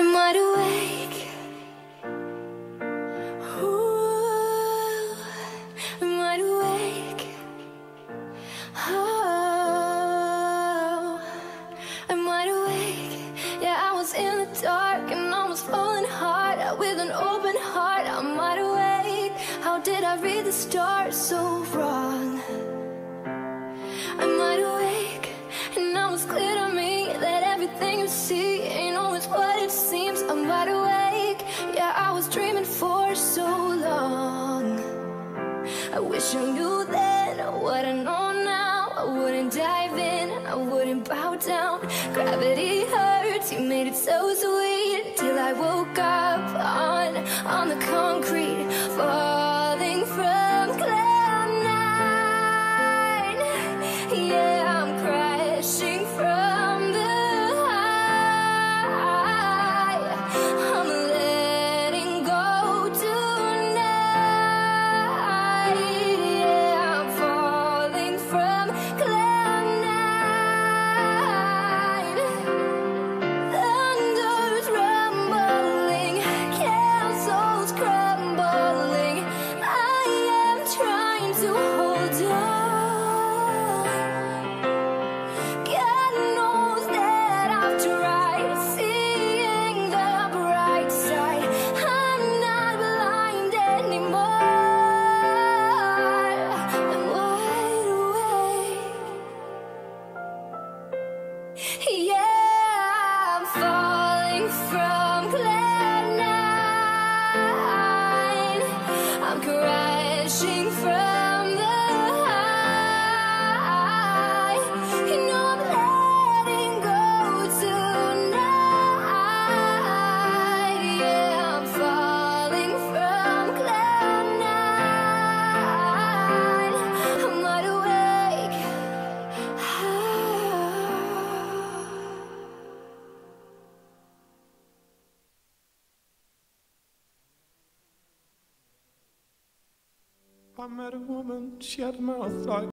I'm wide awake. Ooh, I'm wide awake. Oh, I'm wide awake. Yeah, I was in the dark and I was falling hard with an open heart. I'm wide awake. How did I read the stars so wrong? I'm wide awake, and now it's clear to me that everything you see ain't always what it seems. I'm wide awake. Yeah, I was dreaming for so long. I wish I knew then what I know now. I wouldn't dive in, I wouldn't bow down. Gravity hurts, you made it so sweet, till I woke up on the concrete, falling from cloud nine. Yeah, I'm crashing from the high. I'm letting go tonight. Yeah, I'm falling from cloud nine. Thunder's rumbling, castles crumbling. I am trying to hold on. God knows that I've tried seeing the bright side. I'm not blind anymore. I'm wide awake. Yeah, I'm falling from cloud nine. I'm crashing from the high. You know I'm letting go tonight. Yeah, I'm falling from cloud nine. I'm wide awake. I met a woman, she had a mouth like